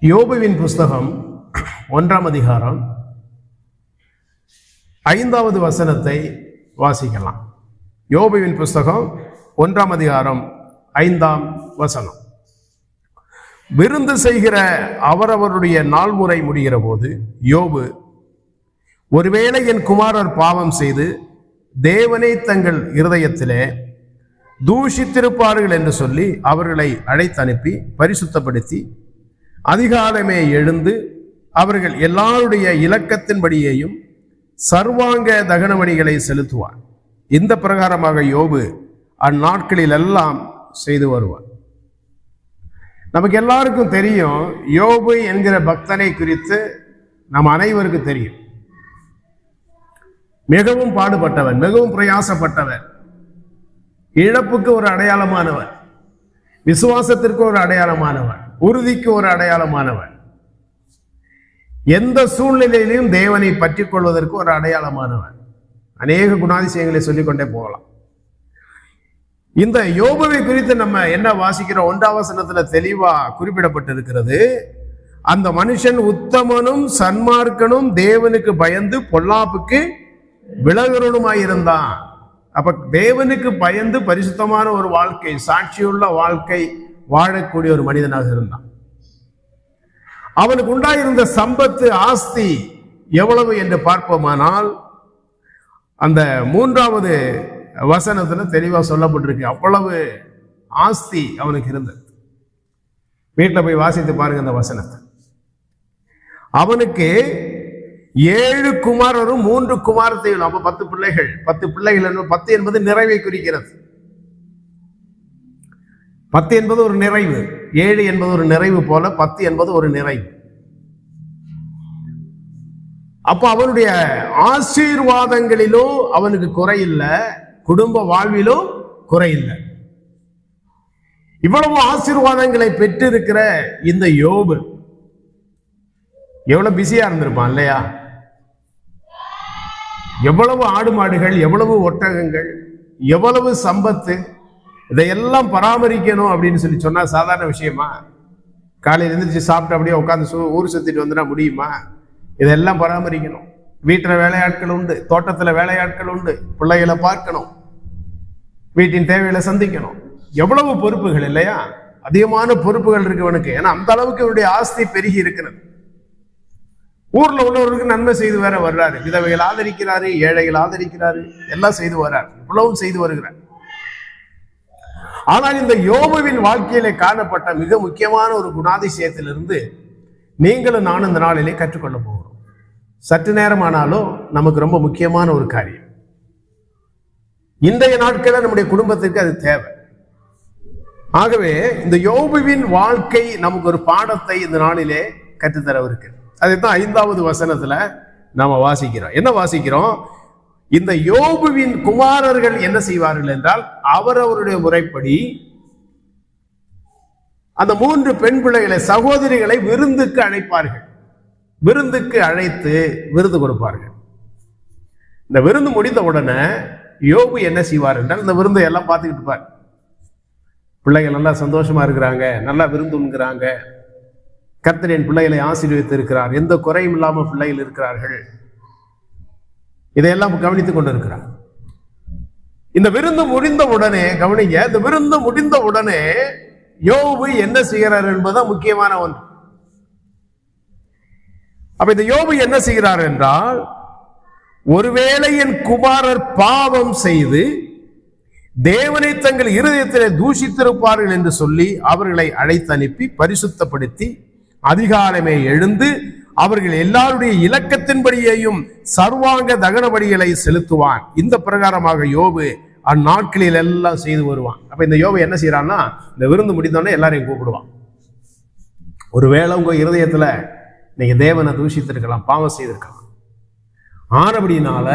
யோபுவின் புஸ்தகம் 1ஆம் அதிகாரம் 5வது வசனத்தை வாசிக்கலாம். யோபுவின் புஸ்தகம் 1ஆம் அதிகாரம் 5ஆம் வசனம். விருந்து செய்கிற அவரவருடைய நாள்முறை முடிகிற போது யோபு, ஒருவேளை என் குமாரர் பாவம் செய்து தேவனை தங்கள் இருதயத்திலே தூஷித்திருப்பார்கள் என்று சொல்லி அவர்களை அழைத்து அனுப்பி பரிசுத்தப்படுத்தி அதிகாலமே எழுந்து அவர்கள் எல்லாருடைய இலக்கத்தின்படியேயும் சர்வாங்க தகனமணிகளை செலுத்துவார். இந்த பிரகாரமாக யோபு அந்நாட்களில் எல்லாம் செய்து வருவார். நமக்கு எல்லாருக்கும் தெரியும், யோபு என்கிற பக்தனை குறித்து நம் அனைவருக்கும் தெரியும். மிகவும் பாடுபட்டவன், மிகவும் பிரயாசப்பட்டவன், இழப்புக்கு ஒரு அடையாளமானவன், விசுவாசத்திற்கு ஒரு அடையாளமானவன், உறுதிக்கு ஒரு அடையாளமானவன், எந்த சூழ்நிலையிலும் தேவனை பற்றி கொள்வதற்கு ஒரு அடையாளமானவன். அநேக குணாதிசயங்களை சொல்லிக்கொண்டே போகலாம். இந்த யோபுவை குறித்து நம்ம என்ன வாசிக்கிறோம்? 1ஆம் வசனத்துல தெளிவா குறிப்பிடப்பட்டிருக்கிறது. அந்த மனுஷன் உத்தமனும் சன்மார்க்கனும் தேவனுக்கு பயந்து பொல்லாப்புக்கு விலகுறனுமாயிருந்தான். அப்ப தேவனுக்கு பயந்து பரிசுத்தமான ஒரு வாழ்க்கை, சாட்சியுள்ள வாழ்க்கை வாழக்கூடிய ஒரு மனிதனாக இருந்தான். அவனுக்கு உண்டாயிருந்த சம்பத்து, ஆஸ்தி எவ்வளவு என்று பார்ப்போமானால் அந்த 3வது வசனத்துல தெளிவா சொல்லப்பட்டிருக்கு. அவ்வளவு ஆஸ்தி அவனுக்கு இருந்தது. வீட்டில் போய் வாசித்து பாருங்க அந்த வசனத்தை. அவனுக்கு 7 குமாரரும் 3 குமாரத்தையும், அப்ப 10 பிள்ளைகள். 10 பிள்ளைகள் 10 என்பது நிறைவை குறிக்கிறது. 10 என்பது ஒரு நிறைவு, 7 என்பது ஒரு நிறைவு போல 10 என்பது ஒரு நிறைவு. அப்ப அவனுடைய ஆசீர்வாதங்களிலும் அவனுக்கு குறையில்லை, குடும்ப வாழ்விலும் குறையில்லை. இவ்வளவு ஆசீர்வாதங்களை பெற்றிருக்கிற இந்த யோபு எவ்வளவு பிஸியா இருந்திருப்பான் இல்லையா? எவ்வளவு ஆடு மாடுகள், எவ்வளவு ஒட்டகங்கள், எவ்வளவு சம்பத்து, இதையெல்லாம் பராமரிக்கணும் அப்படின்னு சொல்லி சொன்னா சாதாரண விஷயமா? காலையில் எழுந்திரிச்சு சாப்பிட்டு அப்படியே உட்காந்து ஊர் சுத்திட்டு வந்துட முடியுமா? இதெல்லாம் பராமரிக்கணும். வீட்டில் வேலையாட்கள் உண்டு, தோட்டத்தில் வேலையாட்கள் உண்டு, பிள்ளைகளை பார்க்கணும், வீட்டின் தேவைகளை சந்திக்கணும். எவ்வளவு பொறுப்புகள் இல்லையா? அதிகமான பொறுப்புகள் இருக்கு அவனுக்கு. ஏன்னா அந்த அளவுக்கு இவருடைய ஆஸ்தி பெருகி இருக்கிறது. ஊர்ல உள்ளவர்களுக்கு நன்மை செய்து வேற வர்றாரு, விதவைகள் ஆதரிக்கிறாரு, ஏழைகள் ஆதரிக்கிறாரு, எல்லாம் செய்து வர்றாரு, இவ்வளவும் செய்து வருகிறார். ஆனால் இந்த யோபுவின் வாழ்க்கையிலே காணப்பட்ட மிக முக்கியமான ஒரு குணாதிசயத்திலிருந்து நீங்களும் நானும் இந்த நாளிலே கற்றுக்கொள்ள போகிறோம். சற்று நேரம் ஆனாலும் நமக்கு ரொம்ப முக்கியமான ஒரு காரியம். இன்றைய நாட்களில் நம்முடைய குடும்பத்திற்கு அது தேவை. ஆகவே இந்த யோபுவின் வாழ்க்கை நமக்கு ஒரு பாடத்தை இந்த நாளிலே கற்றுத்தரவிருக்கு. அதைத்தான் 5வது வசனத்துல நாம வாசிக்கிறோம். என்ன வாசிக்கிறோம்? இந்த யோபுவின் குமாரர்கள் என்ன செய்வார்கள் என்றால், அவரவருடைய முறைப்படி அந்த 3 பெண் பிள்ளைகளை, சகோதரிகளை விருந்துக்கு அழைப்பார்கள். விருந்துக்கு அழைத்து விருது கொடுப்பார்கள். இந்த விருந்து முடிந்த உடனே யோபு என்ன செய்வார் என்றால், இந்த விருந்தை எல்லாம் பார்த்துக்கிட்டு இருப்பார். பிள்ளைகள் நல்லா சந்தோஷமா இருக்கிறாங்க, நல்லா விருந்து உண்கிறாங்க, கர்த்தர் என் பிள்ளைகளை ஆசீர்வதித்து இருக்கிறார், எந்த குறையும் இல்லாம பிள்ளைகள் இருக்கிறார்கள், இதையெல்லாம் கவனித்துக் கொண்டிருக்கிறார். இந்த விருந்து முடிந்த உடனே கவனிங்க, இந்த விருந்து முடிந்த உடனே யோபு என்ன செய்கிறார் என்பதுதான் முக்கியமான ஒன்று. அப்ப இந்த யோபு என்ன செய்கிறார் என்றால், ஒருவேளை என் குமாரர் பாவம் செய்து தேவனை தங்கள் இருதயத்திலே தூஷித்திருப்பார்கள் என்று சொல்லி அவர்களை அழைத்து அனுப்பி பரிசுத்தப்படுத்தி அதிகாலமே எழுந்து அவர்கள் எல்லாருடைய இலக்கத்தின்படியையும் சர்வாங்க தகனபடிகளை செலுத்துவான். இந்த பிரகாரமாக யோபு அந்நாட்களில் எல்லாம் செய்து வருவான். அப்ப இந்த யோபு என்ன செய்யறான்னா, இந்த விருந்து முடிந்தோடனே எல்லாரையும் கூப்பிடுவான். ஒருவேளை உங்க இருதயத்துல நீங்க தேவனை தூஷித்திருக்கலாம், பாவம் செய்திருக்கலாம். ஆனபடினால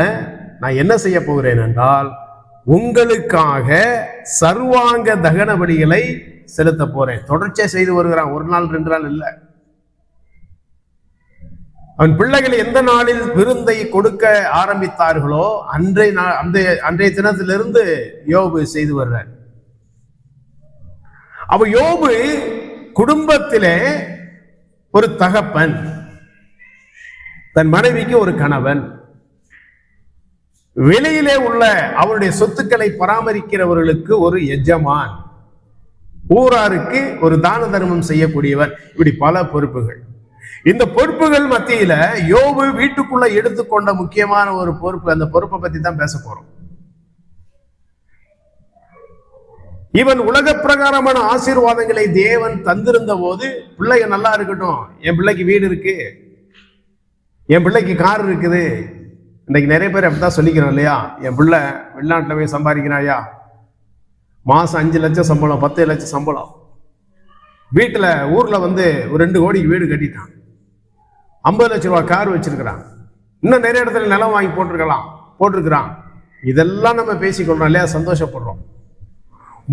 நான் என்ன செய்ய போகிறேன் என்றால், உங்களுக்காக சர்வாங்க தகனபடிகளை செலுத்த போறேன். தொடர்ச்சியா செய்து வருகிறான், 1 நாள் 2 நாள் இல்லை. அவன் பிள்ளைகள் எந்த நாளில் விருந்தை கொடுக்க ஆரம்பித்தார்களோ அன்றைய தினத்திலிருந்து யோபு செய்து வர்றார். அப்ப யோபு குடும்பத்திலே ஒரு தகப்பன், தன் மனைவிக்கு ஒரு கணவன், வெளியிலே உள்ள அவருடைய சொத்துக்களை பராமரிக்கிறவர்களுக்கு ஒரு எஜமான், ஊராருக்கு ஒரு தான தர்மம் செய்யக்கூடியவர், இப்படி பல பொறுப்புகள். இந்த பொறுப்புகள் மத்தியில யோபு வீட்டுக்குள்ள எடுத்துக்கொண்ட முக்கியமான ஒரு பொறுப்பு, அந்த பொறுப்பை பத்தி தான் பேச போறோம். இவன் உலக பிரகாரமான ஆசீர்வாதங்களை தேவன் தந்திருந்த போது, பிள்ளைங்க நல்லா இருக்கட்டும், என் பிள்ளைக்கு வீடு இருக்கு, என் பிள்ளைக்கு கார் இருக்குது. இன்னைக்கு நிறைய பேர் அப்படித்தான் சொல்லிக்கிறோம் இல்லையா? என் பிள்ளை வெளிநாட்டில் போய் சம்பாதிக்கிறாயா, மாசம் 5 லட்சம் சம்பளம், 10 லட்சம் சம்பளம், வீட்டுல ஊர்ல வந்து ஒரு 2 கோடிக்கு வீடு கட்டிட்டான், 50 லட்சம் ரூபாய் கார் வச்சிருக்கிறான், இன்னும் நிறைய இடத்துல நிலம் வாங்கி போட்டிருக்கிறான். இதெல்லாம் நம்ம பேசிக்கொள்றோம் இல்லையா? சந்தோஷப்படுறோம்.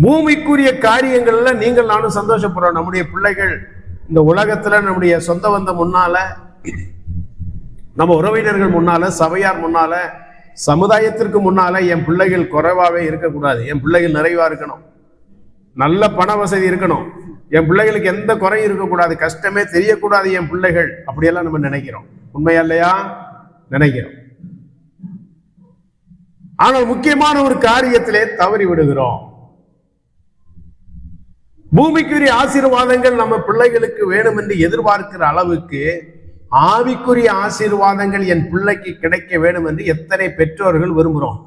பூமிக்குரிய காரியங்கள்ல நீங்கள் நானும் சந்தோஷப்படுறோம். நம்முடைய பிள்ளைகள் இந்த உலகத்துல நம்முடைய சொந்த வந்த முன்னால, நம்ம உறவினர்கள் முன்னால, சபையார் முன்னால, சமுதாயத்திற்கு முன்னால என் பிள்ளைகள் குறைவாவே இருக்கக்கூடாது, என் பிள்ளைகள் நிறைவா இருக்கணும், நல்ல பண வசதி இருக்கணும், என் பிள்ளைகளுக்கு எந்த குறையும் இருக்கக்கூடாது, கஷ்டமே தெரியக்கூடாது என் பிள்ளைகள், அப்படியெல்லாம் நம்ம நினைக்கிறோம். உண்மையா இல்லையா? நினைக்கிறோம். ஆனால் முக்கியமான ஒரு காரியத்திலே தவறி விடுகிறோம். பூமிக்குரிய ஆசீர்வாதங்கள் நம்ம பிள்ளைகளுக்கு வேணும் என்று எதிர்பார்க்கிற அளவுக்கு ஆவிக்குரிய ஆசீர்வாதங்கள் என் பிள்ளைக்கு கிடைக்க வேண்டும் என்று எத்தனை பெற்றோர்கள் விரும்புகிறோம்?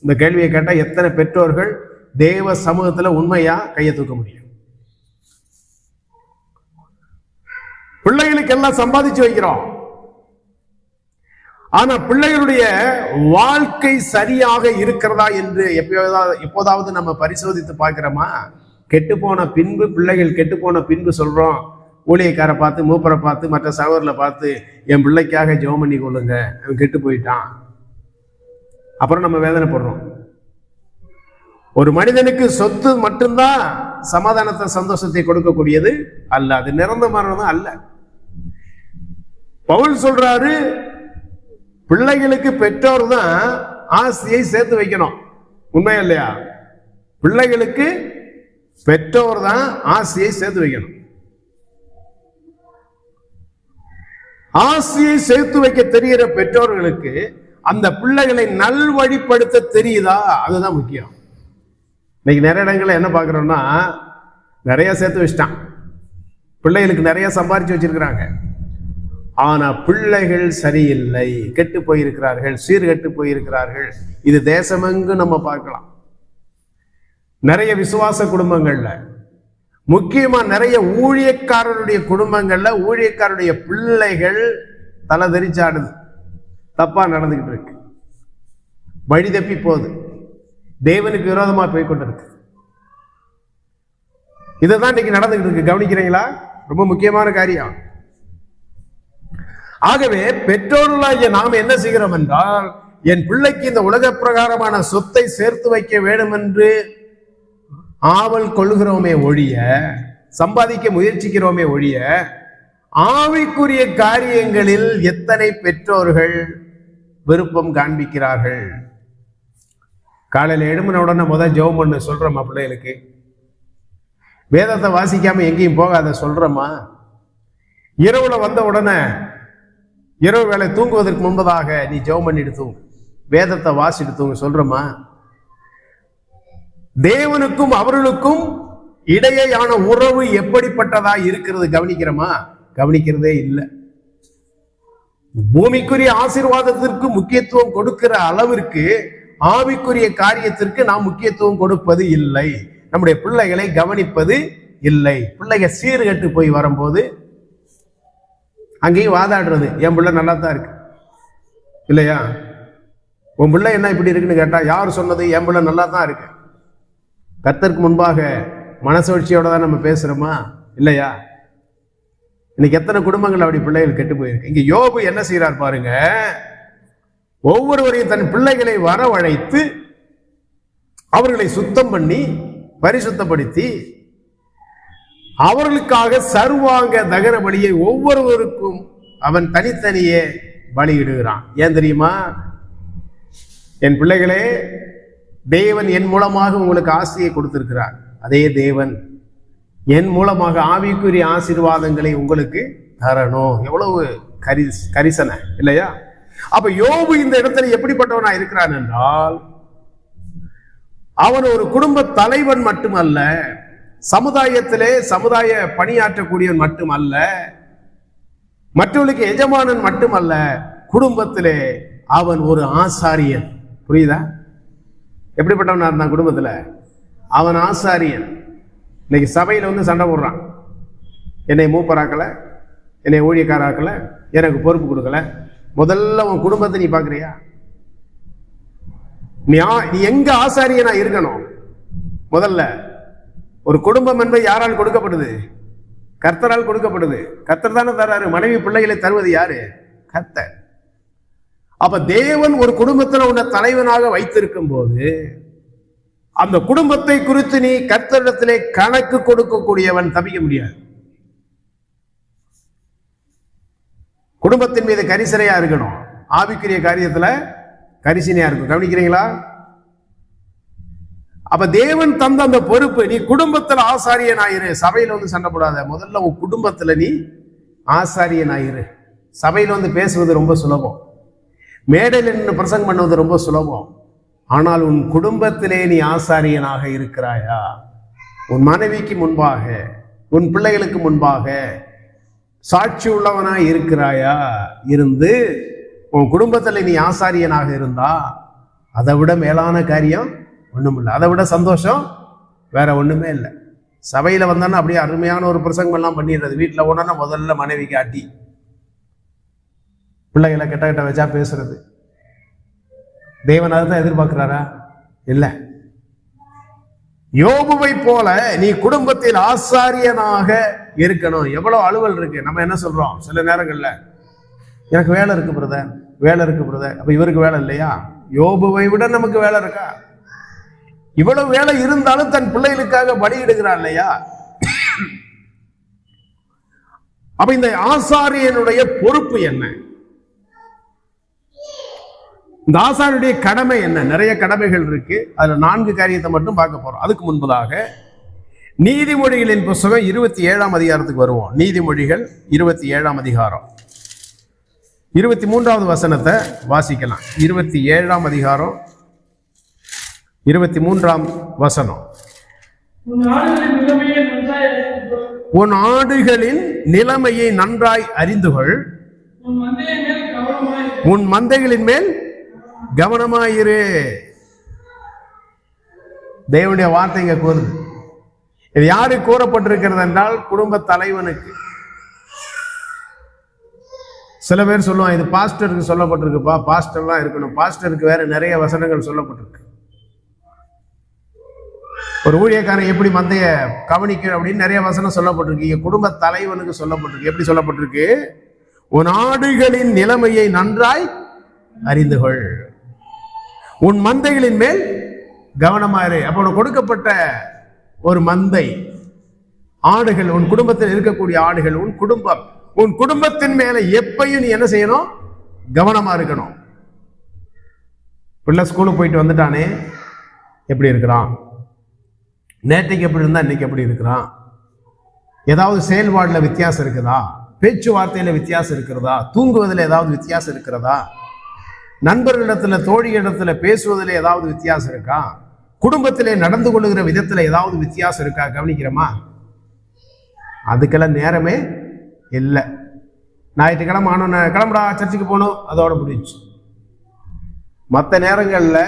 இந்த கேள்வியை கேட்டா எத்தனை பெற்றோர்கள் தேவ சமூகத்துல உண்மையா கையை தூக்க முடியும்? பிள்ளைகளுக்கு எல்லாம் சம்பாதிச்சு வைக்கிறோம், ஆனா பிள்ளைகளுடைய வாழ்க்கை சரியாக இருக்கிறதா என்று எப்போதாவது நம்ம பரிசோதித்து பார்க்கிறோமா? கெட்டுப்போன பின்பு, பிள்ளைகள் கெட்டுப்போன பின்பு சொல்றோம், ஊழியக்காரை பார்த்து, மூப்பரை பார்த்து, மற்ற சகோதரர்களை பார்த்து, என் பிள்ளைக்காக ஜெபம் பண்ணி கொள்ளுங்க, அவன் கெட்டு போயிட்டான். அப்புறம் நம்ம வேதனைப்படுறோம். ஒரு மனிதனுக்கு சொத்து மட்டும்தான் சமாதானத்தை, சந்தோஷத்தை கொடுக்கக்கூடியது அல்ல, அது நிரந்தரமானதும் அல்ல. பவுல் சொல்றாரு, பிள்ளைகளுக்கு பெற்றோர் தான் ஆசையை சேர்த்து வைக்கணும். உண்மையா இல்லையா? பிள்ளைகளுக்கு பெற்றோர் தான் ஆசையை சேர்த்து வைக்கணும். ஆசையை சேர்த்து வைக்க தெரிகிற பெற்றோர்களுக்கு அந்த பிள்ளைகளை நல்வழிப்படுத்த தெரியுதா? அதுதான் முக்கியம். இன்னைக்கு நிறைய இடங்கள்ல என்ன பார்க்கிறோம்னா, நிறைய சேர்த்து வச்சிட்டான், பிள்ளைகளுக்கு நிறைய சம்பாதிச்சு வச்சிருக்கிறாங்க, ஆனா பிள்ளைகள் சரியில்லை, கெட்டு போயிருக்கிறார்கள், சீர்கெட்டு போயிருக்கிறார்கள். இது தேசமெங்கும் நம்ம பார்க்கலாம். நிறைய விசுவாச குடும்பங்கள்ல, முக்கியமா நிறைய ஊழியக்காரருடைய குடும்பங்கள்ல ஊழியக்காரருடைய பிள்ளைகள் தலை தெரிச்சாடுது, தப்பா நடந்துகிட்டு இருக்கு, வழி தப்பி போகுது, தேவனுக்கு விரோதமா போய் கொண்டிருக்கு. இதுதான் இன்னைக்கு நடந்துகிட்டு இருக்கு. கவனிக்கிறீங்களா? ரொம்ப முக்கியமான காரியம். ஆகவே பெற்றோர்களாகிய நாம் என்ன செய்கிறோம் என்றால், என் பிள்ளைக்கு இந்த உலக பிரகாரமான சொத்தை சேர்த்து வைக்க வேண்டும் என்று ஆவல் கொள்கிறோமே ஒழிய, சம்பாதிக்க முயற்சிக்கிறோமே ஒழிய, ஆவிக்குரிய காரியங்களில் எத்தனை பெற்றோர்கள் விருப்பம் காண்பிக்கிறார்கள்? காலையில எழும்பின உடனே முதல் ஜெபம் பண்ண சொல்றோமா பிள்ளைகளுக்கு? வேதத்தை வாசிக்காம எங்கேயும் போகாத சொல்றோமா? இரவுல வந்த உடனே, இரவு வேளை தூங்குவதற்கு முன்பதாக நீ ஜெபம் பண்ணிட்டு தூங்கு, வேதத்தை வாசிட்டு தூங்க சொல்றோமா? தேவனுக்கும் அவர்களுக்கும் இடையேயான உறவு எப்படிப்பட்டதா இருக்கிறது கவனிக்கிறோமா? கவனிக்கிறதே இல்லை. பூமிக்குரிய ஆசீர்வாதத்திற்கு முக்கியத்துவம் கொடுக்கிற அளவிற்கு ஆவிக்குரிய காரியத்திற்கு நாம் முக்கியத்துவம் கொடுப்பது இல்லை, நம்முடைய பிள்ளைகளை கவனிப்பது இல்லை. பிள்ளைகள் சீர்கெட்டு போய் வரும்போது அங்கேயும் வாதாடுறது, என் பிள்ளை நல்லா தான் இருக்கு இல்லையா, உன் பிள்ளை என்ன இப்படி இருக்குன்னு கேட்டா, யார் சொன்னது? என் பிள்ளை நல்லா தான் இருக்கு. கர்த்தருக்கு முன்பாக மனசாட்சியோட தான் நம்ம பேசுறோமா இல்லையா? இன்னைக்கு எத்தனை குடும்பங்கள் அப்படி பிள்ளைகள் கெட்டு போயிருக்கு. இங்க யோபு என்ன செய்யறார் பாருங்க, ஒவ்வொருவரையும் தன் பிள்ளைகளை வரவழைத்து அவர்களை சுத்தம் பண்ணி பரிசுத்தப்படுத்தி அவர்களுக்காக சர்வாங்க தகன பலியை ஒவ்வொருவருக்கும் அவன் தனித்தனியே பலியிடுகிறான். ஏன் தெரியுமா? என் பிள்ளைகளே, தேவன் என் மூலமாக உங்களுக்கு ஆசையை கொடுத்திருக்கிறார், அதே தேவன் என் மூலமாக ஆவிக்குரிய ஆசீர்வாதங்களை உங்களுக்கு தரணும். எவ்வளவு கரிசனை இல்லையா? அப்ப யோபு இந்த இடத்துல எப்படிப்பட்டவனா இருக்கிறான் என்றால், அவன் ஒரு குடும்ப தலைவன் மட்டுமல்ல, சமுதாயத்திலே சமுதாய பணியாற்றக்கூடியவன் மட்டுமல்ல, மற்றவர்களுக்கு எஜமானன் மட்டுமல்ல, குடும்பத்திலே அவன் ஒரு ஆசாரியன். புரியுதா? எப்படிப்பட்டவனா இருந்தான் குடும்பத்துல? அவன் ஆசாரியன். இன்னைக்கு சபையில வந்து சண்டை போடுறான். என்னை மூப்பராக்கல, என்னை ஊழியக்காராக்கல, எனக்கு பொறுப்பு கொடுக்கல. முதல்ல உன் குடும்பத்தை நீ பாக்குறியா? நீ எங்க ஆசாரியனா இருக்கணும்? முதல்ல ஒரு குடும்பம் என்பது யாரால் கொடுக்கப்படுது? கர்த்தரால் கொடுக்கப்படுது. கர்த்தர் தானே தர்றாரு. மனைவி பிள்ளைகளை தருவது யாரு? கர்த்தர். அப்ப தேவன் ஒரு குடும்பத்துல உன்னை தலைவனாக வைத்திருக்கும் போது, அந்த குடும்பத்தை குறித்து நீ கர்த்தரிடத்திலே கணக்கு கொடுக்கக்கூடியவன் தப்பிக்க முடியாது. குடும்பத்தின் மீது கரிசனையா இருக்கணும். ஆவிக்குரிய காரியத்துல கரிசனையா இருக்கும். கவனிக்கிறீங்களா? அப்ப தேவன் தந்த அந்த பொறுப்பு, நீ குடும்பத்துல ஆசாரியனாயிரு. சபையில வந்து சண்டை போடாத. முதல்ல உன் குடும்பத்துல நீ ஆசாரியனாயிரு. சபையில வந்து பேசுவது ரொம்ப சுலபம், மேடையில் நின்று பிரசங்கம் பண்ணுவது ரொம்ப சுலபம். ஆனால் உன் குடும்பத்திலே நீ ஆசாரியனாக இருக்கிறாயா? உன் மனைவிக்கு முன்பாக, உன் பிள்ளைகளுக்கு முன்பாக சாட்சி உள்ளவனாய் இருக்கிறாயா? இருந்து உன் குடும்பத்துல நீ ஆசாரியனாக இருந்தா அதை விட மேலான காரியம் ஒண்ணும் இல்லை. அதை விட சந்தோஷம் வேற ஒண்ணுமே இல்லை. சபையில வந்தான்னா அப்படியே அருமையான ஒரு பிரசங்கம் எல்லாம் பண்ணிடுறது. வீட்டுல போனா முதல்ல மனைவிக்கு ஆட்டி, பிள்ளைகளை கெட்ட கெட்ட வச்சா பேசுறது. தேவன் அதை தான் எதிர்பார்க்கிறாரா? இல்லை. யோபுவை போல நீ குடும்பத்தில் ஆசாரியனாக இருக்கணும். எவ்வளவு அலுவல் இருக்கு. நம்ம என்ன சொல்றோம் சில நேரங்கள்ல, எனக்கு வேலை இருக்கு பிரதர், வேலை இருக்கு பிரதர். அப்ப இவருக்கு வேலை இல்லையா? யோபுவை விட நமக்கு வேலை இருக்கா? இவ்வளவு வேலை இருந்தாலும் தன் பிள்ளைகளுக்காக பலியிடுகிறான் இல்லையா? அப்ப இந்த ஆசாரியனுடைய பொறுப்பு என்ன? இந்த ஆசாரியனுடைய கடமை என்ன? நிறைய கடமைகள் இருக்கு. அதுல 4 காரியத்தை மட்டும் பார்க்க போறோம். அதுக்கு முன்பதாக நீதிமொழிகளின் புத்தகம் 27ஆம் அதிகாரத்துக்கு வருவோம். நீதிமொழிகள் 27ஆம் அதிகாரம் 23வது வசனத்தை வாசிக்கலாம். 27ஆம் அதிகாரம் 23ஆம் வசனம். உன் ஆடுகளின் நிலைமையை நன்றாய் அறிந்துகொள், உன் மந்தைகளின் மேல் கவனமாயிரு. தேவனுடைய வார்த்தை இங்க கூறுது. இது யாருக்கு கூறப்பட்டிருக்கிறது என்றால், குடும்ப தலைவனுக்கு. சில பேர் சொல்லுவாங்க இது பாஸ்டருக்கு சொல்லப்பட்டிருக்குப்பா, பாஸ்டர்லாம் இருக்கணும். பாஸ்டருக்கு வேற நிறைய வசனங்கள் சொல்லப்பட்டிருக்கு. ஒரு ஊழியக்காரன் எப்படி மந்தைய கவனிக்கணும் அப்படின்னு நிறைய வசனம் சொல்லப்பட்டிருக்கு. இங்க குடும்ப தலைவனுக்கு சொல்லப்பட்டிருக்கு. எப்படி சொல்லப்பட்டிருக்கு? உன் ஆடுகளின் நிலைமையை நன்றாய் அறிந்துகொள், உன் மந்தைகளின் மேல் கவனமாயிரு. அப்போ உனக்கு கொடுக்கப்பட்ட ஒரு மந்தை, ஆடுகள், உன் குடும்பத்தில் இருக்கக்கூடிய ஆடுகள், உன் குடும்பம், உன் குடும்பத்தின் மேல எப்பையும் நீ என்ன செய்யணும்? கவனமா இருக்கணும். பிள்ளை ஸ்கூலுக்கு போயிட்டு வந்துட்டானே, எப்படி இருக்கிறான்? நேற்றைக்கு எப்படி இருந்தா இன்னைக்கு எப்படி இருக்கிறான்? ஏதாவது செயல்பாடுல வித்தியாசம் இருக்குதா? பேச்சுவார்த்தையில வித்தியாசம் இருக்கிறதா? தூங்குவதில் ஏதாவது வித்தியாசம் இருக்கிறதா? நண்பர்களிடத்துல, தோழிகளிடத்துல பேசுவதில் ஏதாவது வித்தியாசம் இருக்கா? குடும்பத்திலே நடந்து கொள்ளுகிற விதத்துல ஏதாவது வித்தியாசம் இருக்கா? கவனிக்கிறோமா? அதுக்கெல்லாம் நேரமே இல்லை. ஞாயிற்றுக்கிழமை ஆனோன்னு கிளம்புடா சர்ச்சுக்கு போகணும், அதோட முடிஞ்சு. மற்ற நேரங்கள்ல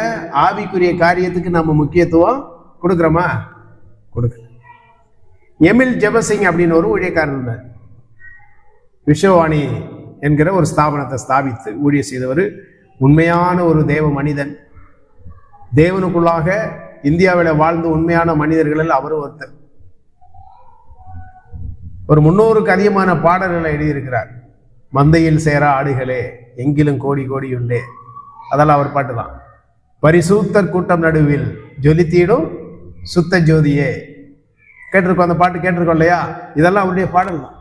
ஆவிக்குரிய காரியத்துக்கு நம்ம முக்கியத்துவம் கொடுக்குறோமா? கொடுக்கல. எமில் ஜெபசிங் அப்படின்னு ஒரு ஊழியக்காரர் இருந்தார். விஸ்வவாணி என்கிற ஒரு ஸ்தாபனத்தை ஸ்தாபித்து ஊழிய செய்தவர். உண்மையான ஒரு தேவ மனிதன். தேவனுக்குள்ளாக இந்தியாவில் வாழ்ந்த உண்மையான மனிதர்களில் அவரும் ஒருத்தர். ஒரு 300க்கு அதிகமான பாடல்களை எழுதியிருக்கிறார். மந்தையில் சேரா ஆடுகளே, எங்கிலும் கோடி கோடி உண்டே, அதெல்லாம் அவர் பாட்டு தான். பரிசுத்தர் கூட்டம் நடுவில் ஜொலித்தீடும் சுத்த ஜோதியே, கேட்டிருக்கோம். அந்த பாட்டு கேட்டிருக்கோம் இல்லையா? இதெல்லாம் அவருடைய பாடல் தான்.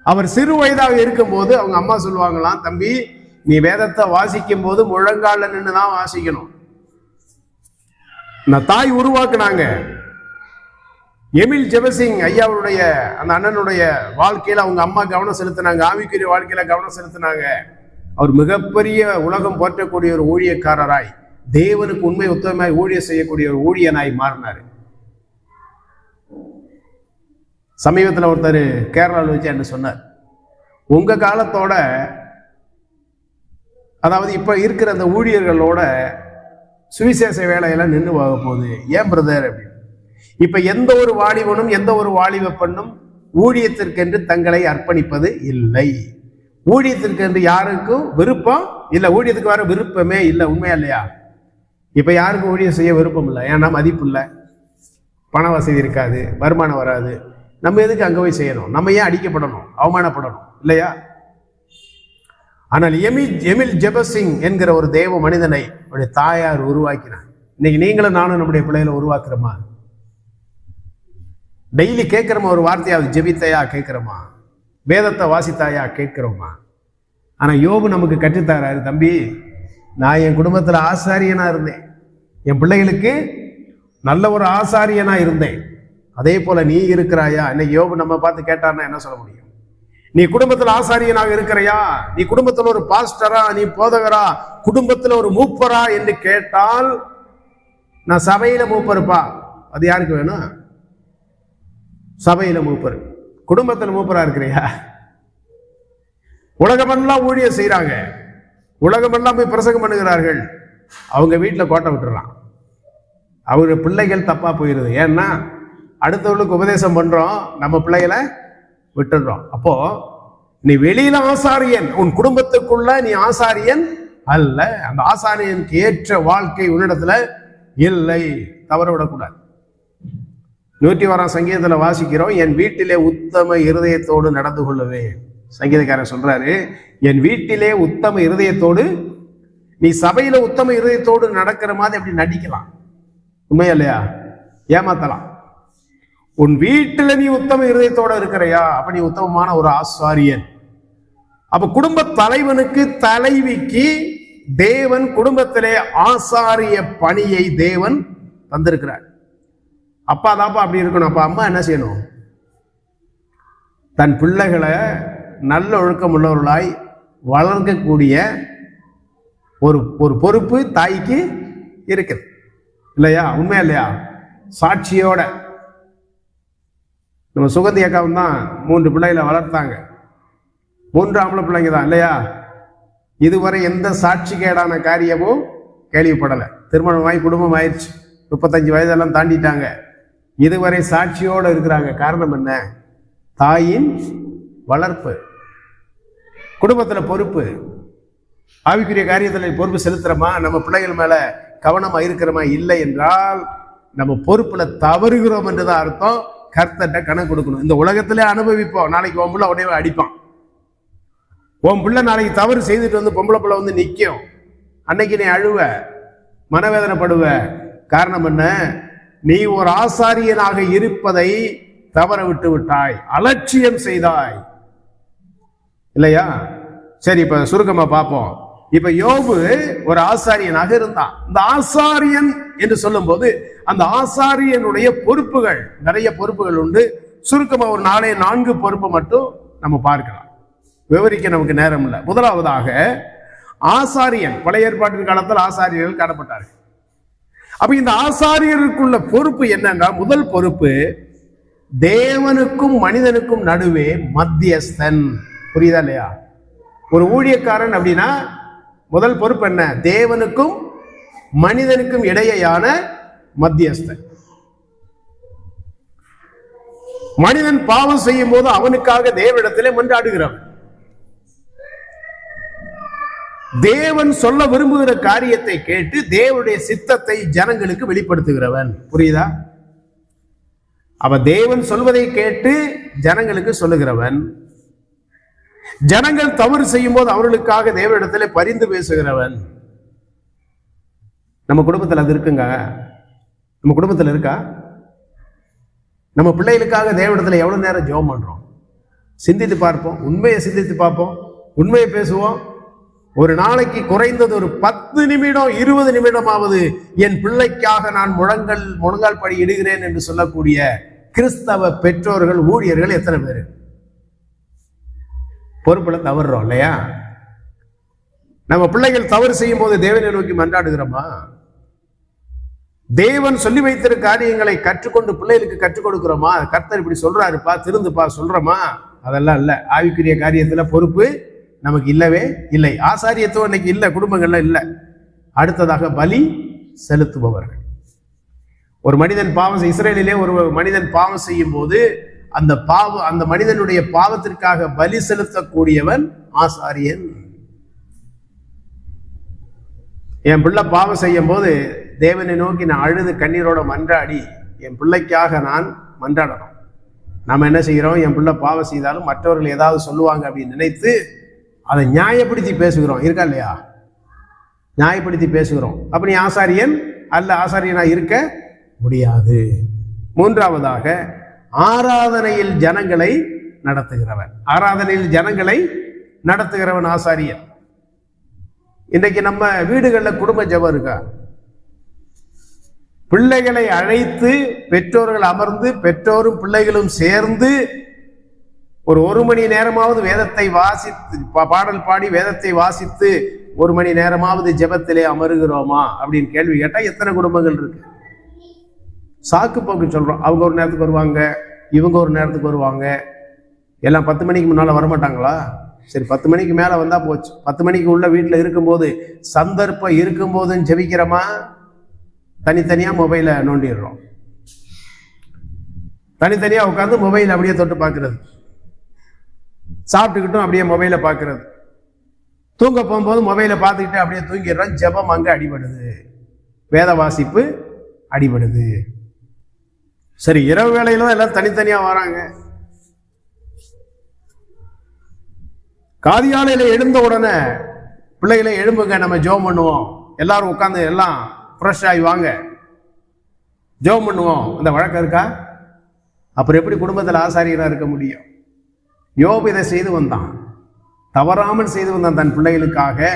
அவர் சிறு வயதாக இருக்கும்போது அவங்க அம்மா சொல்லுவாங்களாம், தம்பி நீ வேதத்தை வாசிக்கும் போது முழங்கால நின்று தான் வாசிக்கணும். நான் தாய் உருவாக்குனாங்க. எமில் ஜெபசிங் ஐயாவுடைய அந்த அண்ணனுடைய வாழ்க்கையில அவங்க அம்மா கவனம் செலுத்தினாங்க, ஆவிக்குரிய வாழ்க்கையில கவனம் செலுத்தினாங்க. அவர் மிகப்பெரிய உலகம் போற்றக்கூடிய ஒரு ஊழியக்காரராய், தேவனுக்கு உண்மை உத்தமமாய் ஊழிய செய்யக்கூடிய ஒரு ஊழியனாய் மாறினார். சமீபத்தில் ஒருத்தர் கேரளாவில் வச்சு என்ன சொன்னார், உங்க காலத்தோட, அதாவது இப்ப இருக்கிற அந்த ஊழியர்களோட சுவிசேஷ வேலையெல்லாம் நின்று போக போகுது. ஏன் பிரதர் அப்படின்னு. இப்ப எந்த ஒரு வாலிபனும் எந்த ஒரு வாலிப பெண்ணும் ஊழியத்திற்கென்று தங்களை அர்ப்பணிப்பது இல்லை. ஊழியத்திற்கென்று யாருக்கும் விருப்பம் இல்லை, ஊழியத்துக்கு வர விருப்பமே இல்லை. உண்மையா இல்லையா? இப்ப யாருக்கும் ஊழியம் செய்ய விருப்பம் இல்லை. ஏன்னா மதிப்பு இல்லை, பண வசதி இருக்காது, வருமானம் வராது. நம்ம எதுக்கு அங்க போய் செய்யணும்? நம்ம ஏன் அடிக்கப்படணும், அவமானப்படணும் இல்லையா? ஆனால் எமில் ஜெபசிங் என்கிற ஒரு தேவ மனிதனை அவருடைய தாயார் உருவாக்கினார். இன்னைக்கு நீங்களும் நானும் நம்முடைய பிள்ளைகளை உருவாக்குறோமா? டெய்லி கேட்கிறோமா? ஒரு வார்த்தையாவது ஜெபித்தையா கேட்கிறோமா? வேதத்தை வாசித்தாயா கேட்கிறோமா? ஆனா யோபு நமக்கு கற்றுத்தாராரு, தம்பி நான் என் குடும்பத்துல ஆசாரியனா இருந்தேன், என் பிள்ளைகளுக்கு நல்ல ஒரு ஆசாரியனா இருந்தேன், அதே போல நீ இருக்கிறாயா? இன்னைக்கு யோபு நம்ம பார்த்து கேட்டார்னா என்ன சொல்ல முடியும்? நீ குடும்பத்தில் ஆசாரியனாக இருக்கிறையா? நீ குடும்பத்தில் ஒரு பாஸ்டரா, நீ போதகரா, குடும்பத்தில் ஒரு மூப்பரா என்று கேட்டால், நான் சபையில மூப்பருப்பா. அது யாருக்கு வேணும்? சபையில மூப்பர். குடும்பத்தில் மூப்பரா இருக்கிறியா? உலகமெல்லாம் ஊழியம் செய்யறாங்க, உலகமெல்லாம் போய் பிரசங்கம் பண்ணுகிறார்கள், அவங்க வீட்டில் கோட்டை விட்டுறான். அவங்க பிள்ளைகள் தப்பா போயிருது. ஏன்னா அடுத்தவர்களுக்கு உபதேசம் பண்றோம், நம்ம பிள்ளைகளை விட்டுடுறோம். அப்போ நீ வெளியில ஆசாரியன், உன் குடும்பத்துக்குள்ள நீ ஆசாரியன் அல்ல. அந்த ஆசாரியனுக்கு ஏற்ற வாழ்க்கை உன்னிடத்துல இல்லை. தவற விடக்கூடாது. 101ஆம் சங்கீதத்துல வாசிக்கிறோம், என் வீட்டிலே உத்தம இருதயத்தோடு நடந்து கொள்ளுவேன். சங்கீதக்காரன் சொல்றாரு, என் வீட்டிலே உத்தம இருதயத்தோடு. நீ சபையில உத்தம இருதயத்தோடு நடக்கிற மாதிரி அப்படி நடிக்கலாம், உண்மையா இல்லையா? ஏமாத்தலாம். உன் வீட்டுல நீ உத்தம இருதயத்தோட இருக்கிறையா? அப்ப நீ உத்தமமான ஒரு ஆசாரியன். அப்ப குடும்ப தலைவனுக்கு, தலைவிக்கு தேவன் குடும்பத்திலே ஆசாரிய பணியை தேவன் தந்திருக்கிறார். அப்பா தாப்பா அப்படி இருக்கணும். அப்ப அம்மா என்ன செய்யணும்? தன் பிள்ளைகளை நல்ல ஒழுக்கம் உள்ளவர்களாய் வளர்க்கக்கூடிய ஒரு பொறுப்பு தாய்க்கு இருக்குது இல்லையா? உண்மையா இல்லையா? சாட்சியோட. நம்ம சுகந்தி அக்காவும் தான் 3 பிள்ளைகளை வளர்த்தாங்க. 3 ஆம்பளை பிள்ளைங்க தான் இல்லையா? இதுவரை எந்த சாட்சிகேடான காரியமும் கேள்விப்படலை. திருமணமாகி குடும்பம் ஆயிடுச்சு, 35 வயதெல்லாம் தாண்டிட்டாங்க. இதுவரை சாட்சியோடு இருக்கிறாங்க. காரணம் என்ன? தாயின் வளர்ப்பு, குடும்பத்தில் பொறுப்பு, ஆவிக்குரிய காரியத்தில் பொறுப்பு செலுத்துறோமா? நம்ம பிள்ளைகள் மேல கவனமா இருக்கிறோமா? இல்லை என்றால் நம்ம பொறுப்புல தவறுகிறோம் என்றுதான் அர்த்தம். கர்த்தர்ட்ட கணக்கு கொடுக்கணும். இந்த உலகத்திலே அனுபவிப்போம். நாளைக்கு உன் பிள்ளை உடனே அடிப்பான். உன் பிள்ளை நாளைக்கு தவறு செய்துட்டு வந்து பொம்பளை பிள்ளை வந்து நிற்கும். அன்னைக்கு நீ அழுவ, மனவேதனைப்படுவ. காரணம் என்ன? நீ ஒரு ஆசாரியனாக இருப்பதை தவற விட்டு விட்டாய், அலட்சியம் செய்தாய் இல்லையா? சரி, இப்ப சுருக்கமா பார்ப்போம். இப்ப யோபு ஒரு ஆசாரியனாக இருந்தான். இந்த ஆசாரியன் என்று சொல்லும் போது அந்த ஆசாரியனுடைய பொறுப்புகள், நிறைய பொறுப்புகள் உண்டு. சுருக்கமா ஒரு 4 பொறுப்பை மட்டும் நம்ம பார்க்கலாம். விவரிக்க நமக்கு நேரம் இல்லை. முதலாவதாக ஆசாரியன். பழைய ஏற்பாட்டின் காலத்தில் ஆசாரியர்கள் காணப்பட்டார்கள். அப்ப இந்த ஆசாரியருக்குள்ள பொறுப்பு என்னன்னா, முதல் பொறுப்பு தேவனுக்கும் மனிதனுக்கும் நடுவே மத்தியஸ்தன். புரியுதா இல்லையா? ஒரு ஊழியக்காரன் அப்படின்னா முதல் பொறுப்பு என்ன? தேவனுக்கும் மனிதனுக்கும் இடையேயான மத்தியஸ்தன். மனிதன் பாவம் செய்யும் போது அவனுக்காக தேவனிடத்திலே மன்றாடுகிறவன். தேவன் சொல்ல விரும்புகிற காரியத்தை கேட்டு தேவனுடைய சித்தத்தை ஜனங்களுக்கு வெளிப்படுத்துகிறவன். புரியுதா? அவ தேவன் சொல்வதை கேட்டு ஜனங்களுக்கு சொல்லுகிறவன். ஜனங்கள் தவறு செய்யும் போது அவர்களுக்காக தேவனிடத்திலே பரிந்து பேசுகிறவன். நம்ம குடும்பத்தில் அது இருக்குங்க. நம்ம குடும்பத்தில் இருக்கா? நம்ம பிள்ளைகளுக்காக தேவனிடத்தில் எவ்வளவு நேரம் ஜெபம் பண்றோம்? சிந்தித்து பார்ப்போம். உண்மையை சிந்தித்து பார்ப்போம். உண்மையை பேசுவோம். ஒரு நாளைக்கு குறைந்தது ஒரு 10 நிமிடம் 20 நிமிடமாவது என் பிள்ளைக்காக நான் முழங்கால் படி இடுகிறேன் என்று சொல்லக்கூடிய கிறிஸ்தவ பெற்றோர்கள் ஊழியர்கள் எத்தனை பேர் பொறுப்புல தவறுறோம் இல்லையா? நம்ம பிள்ளைகள் தவறு செய்யும் போது தேவனை நோக்கி மன்றாடுகிறோமா? தேவன் சொல்லி வைத்திருக்க காரியங்களை கற்றுக்கொண்டு பிள்ளைகளுக்கு கற்றுக் கொடுக்கிறோமா? கர்த்தர் இப்படி சொல்றாருப்பா, திருந்துப்பா சொல்றோமா? அதெல்லாம் இல்ல. ஆவிக்குரிய காரியத்துல பொறுப்பு நமக்கு இல்லவே இல்லை. ஆசாரியத்துவம் இன்னைக்கு இல்ல, குடும்பங்கள்ல இல்ல. அடுத்ததாக பலி செலுத்துபவர்கள். ஒரு மனிதன் பாவம், இஸ்ரேலிலே ஒரு மனிதன் பாவம் செய்யும் போது அந்த மனிதனுடைய பாவத்திற்காக பலி செலுத்தக்கூடியவன் ஆசாரியன். என் பிள்ளை பாவம் செய்யும் போது தேவனை நோக்கி நான் அழுது கண்ணீரோட மன்றாடி என் பிள்ளைக்காக நான் மன்றாடணும். நம்ம என்ன செய்கிறோம்? என் பிள்ளை பாவம் செய்தாலும் மற்றவர்கள் ஏதாவது சொல்லுவாங்க அப்படின்னு நினைத்து அதை நியாயப்படுத்தி பேசுகிறோம். இருக்கா இல்லையா? நியாயப்படுத்தி பேசுகிறோம். அப்ப நீ ஆசாரியன் அல்ல, ஆசாரியனா இருக்க முடியாது. மூன்றாவதாக ஆராதனையில் ஜனங்களை நடத்துகிறவன். ஆராதனையில் ஜனங்களை நடத்துகிறவன் ஆசாரியன். இன்றைக்கு நம்ம வீடுகளில் குடும்ப ஜெபம் இருக்கா? பிள்ளைகளை அழைத்து பெற்றோர்கள் அமர்ந்து பெற்றோரும் பிள்ளைகளும் சேர்ந்து ஒரு மணி நேரமாவது வேதத்தை வாசித்து, பாடல் பாடி வேதத்தை வாசித்து 1 மணி நேரமாவது ஜெபத்திலே அமருகிறோமா அப்படின்னு கேள்வி கேட்டா எத்தனை குடும்பங்கள் இருக்கு? சாக்கு போக்கு சொல்றோம். அவங்க ஒரு நேரத்துக்கு வருவாங்க, இவங்க ஒரு நேரத்துக்கு வருவாங்க. எல்லாம் 10 மணிக்கு முன்னால வரமாட்டாங்களா? சரி, 10 மணிக்கு மேல வந்தா போச்சு. 10 மணிக்கு உள்ள வீட்டுல இருக்கும்போது சந்தர்ப்பம் இருக்கும்போதும் ஜெபிக்கிறோமா? தனித்தனியா மொபைலை நோண்டிடுறோம். தனித்தனியா உட்காந்து மொபைல் அப்படியே தொட்டு பார்க்கறது, சாப்பிட்டுக்கிட்டும் அப்படியே மொபைலை பார்க்கறது, தூங்க போகும்போது மொபைலை பார்த்துக்கிட்டு அப்படியே தூங்கிடுறோம். ஜெபம் அங்க அடிபடுது, வேத வாசிப்பு அடிபடுது. சரி, இரவு வேளையில எல்லாம் தனித்தனியா வராங்க. காதியாலையில எழுந்த உடனே பிள்ளைகளை எழும்புங்க, நம்ம ஜெபம் பண்ணுவோம், எல்லாரும் உட்காந்து எல்லாம் ஃப்ரெஷ் ஆகி வாங்க ஜெபம் பண்ணுவோம். இந்த வழக்கம் இருக்கா? அப்புறம் எப்படி குடும்பத்தில் ஆசாரியராக இருக்க முடியும்? யோபு இதை செய்து வந்தான், தவறாமல் செய்து வந்தான். தன் பிள்ளைகளுக்காக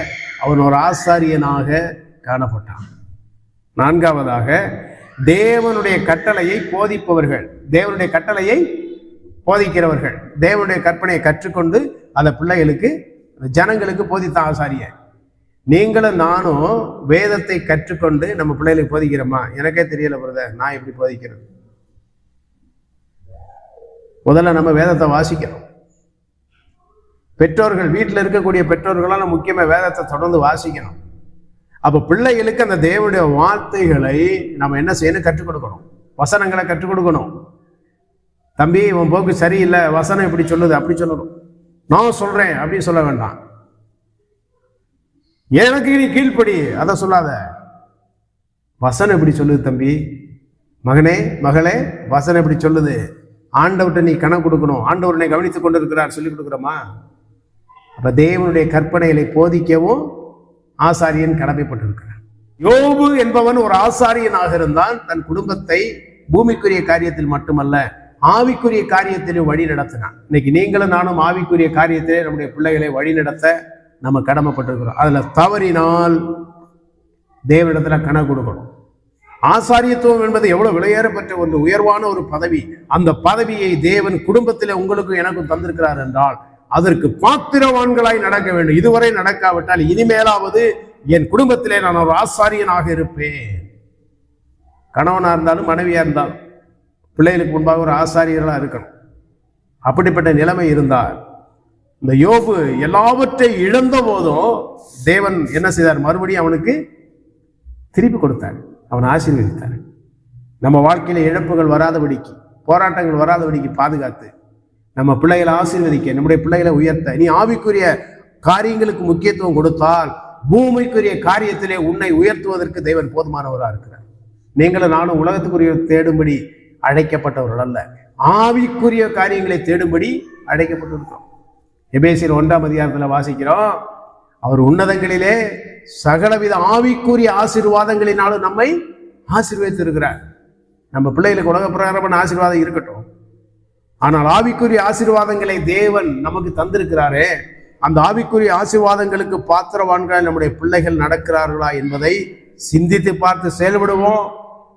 அவன் ஒரு ஆசாரியனாக காணப்பட்டான். நான்காவதாக தேவனுடைய கட்டளையை போதிப்பவர்கள். தேவனுடைய கட்டளையை போதிக்கிறவர்கள். தேவனுடைய கற்பனையை கற்றுக்கொண்டு அந்த பிள்ளைகளுக்கு, ஜனங்களுக்கு போதித்த ஆசாரியர். நீங்களும் நானும் வேதத்தை கற்றுக்கொண்டு நம்ம பிள்ளைகளுக்கு போதிக்கிறோமா? எனக்கே தெரியல பிரதர், நான் எப்படி போதிக்கிறது? முதல்ல நம்ம வேதத்தை வாசிக்கிறோம். பெற்றோர்கள், வீட்டில் இருக்கக்கூடிய பெற்றோர்களால் முக்கியமாக வேதத்தை தொடர்ந்து வாசிக்கணும். அப்போ பிள்ளைகளுக்கு அந்த தேவனுடைய வார்த்தைகளை நம்ம என்ன செய்யணும்? கற்றுக் கொடுக்கணும். வசனங்களை கற்றுக் கொடுக்கணும். தம்பி, உன் போக்கு சரியில்லை, வசனம் இப்படி சொல்லுது, அப்படி சொல்லணும். நான் சொல்றேன் அப்படின்னு சொல்ல வேண்டாம். எனக்கு நீ கீழ்ப்படி, அதை சொல்லாத. வசனம் இப்படி சொல்லுது தம்பி, மகனே மகளே, வசனம் இப்படி சொல்லுது. ஆண்டவர்கிட்ட நீ கணக்கு கொடுக்கணும். ஆண்டவரை கவனித்துக் கொண்டிருக்கிறார், சொல்லிக் கொடுக்குறோமா? அப்ப தேவனுடைய கற்பனைகளை போதிக்கவும் ஆசாரியன் கடமைப்பட்டிருக்கிறார். யோபு என்பவன் ஒரு ஆசாரியனாக இருந்தான். தன் குடும்பத்தை பூமிக்குரிய காரியத்தில் மட்டுமல்ல, ஆவிக்குரிய காரியத்திலும் வழி நடத்தினான். இன்னைக்கு நீங்களும் நானும் ஆவிக்குரிய காரியத்திலே நம்முடைய பிள்ளைகளை வழி நடத்த நம்ம கடமைப்பட்டிருக்கிறோம். அதுல தவறினால் தேவனிடத்துல கணக்கு கொடுக்கணும். ஆசாரியத்துவம் என்பது எவ்வளவு விலையேறப்பட்ட ஒன்று, உயர்வான ஒரு பதவி. அந்த பதவியை தேவன் குடும்பத்திலே உங்களுக்கும் எனக்கும் தந்திருக்கிறார் என்றால் அதற்கு பாத்திரவான்களாய் நடக்க வேண்டும். இதுவரை நடக்காவிட்டால் இனிமேலாவது என் குடும்பத்திலே நான் ஒரு ஆசாரியனாக இருப்பேன். கணவனா இருந்தாலும் மனைவியா இருந்தாலும் பிள்ளைகளுக்கு முன்பாக ஒரு ஆசாரியர்களா இருக்கணும். அப்படிப்பட்ட நிலைமை இருந்தால், இந்த யோபு எல்லாவற்றை இழந்த போதும் தேவன் என்ன செய்தார்? மறுபடியும் அவனுக்கு திருப்பி கொடுத்தார், அவன் ஆசீர்வதித்தார். நம்ம வாழ்க்கையில இழப்புகள் வராதபடிக்கு, போராட்டங்கள் வராதபடிக்கு பாதுகாத்து நம்ம பிள்ளைகளை ஆசீர்வதிக்க, நம்முடைய பிள்ளைகளை உயர்த்த, நீ ஆவிக்குரிய காரியங்களுக்கு முக்கியத்துவம் கொடுத்தால் பூமிக்குரிய காரியத்திலே உன்னை உயர்த்துவதற்கு தேவன் போதுமானவராக இருக்கிறார். நீங்களும் நானும் உலகத்துக்குரிய தேடும்படி அழைக்கப்பட்டவர்கள் அல்ல, ஆவிக்குரிய காரியங்களை தேடும்படி அழைக்கப்பட்டிருக்கிறோம். எபேசியர் 1ஆம் அதிகாரத்தில் வாசிக்கிறோம், அவர் உன்னதங்களிலே சகலவித ஆவிக்குரிய ஆசீர்வாதங்களினாலும் நம்மை ஆசீர்வதித்திருக்கிறார். நம்ம பிள்ளைகளுக்கு உலக பிரகாரமான ஆசீர்வாதம் இருக்கட்டும், ஆனால் ஆவிக்குரிய ஆசீர்வாதங்களை தேவன் நமக்கு தந்திருக்கிறாரே, அந்த ஆவிக்குரிய ஆசீர்வாதங்களுக்கு பாத்திரவான்கள் நம்முடைய பிள்ளைகள் நடக்கிறார்களா என்பதை சிந்தித்து பார்த்து செயல்படுவோம்.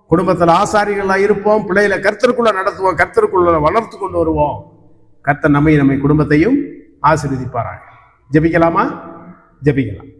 குடும்பத்தில் ஆசாரிகளா இருப்போம், பிள்ளைகளை கர்த்தருக்குள்ள நடத்துவோம், கர்த்தருக்குள்ள வளர்த்து கொண்டு வருவோம். கர்த்தர் நம்மை குடும்பத்தையும் ஆசீர்வதிப்பாராக. ஜெபிக்கலாமா? ஜெபிக்கலாம்.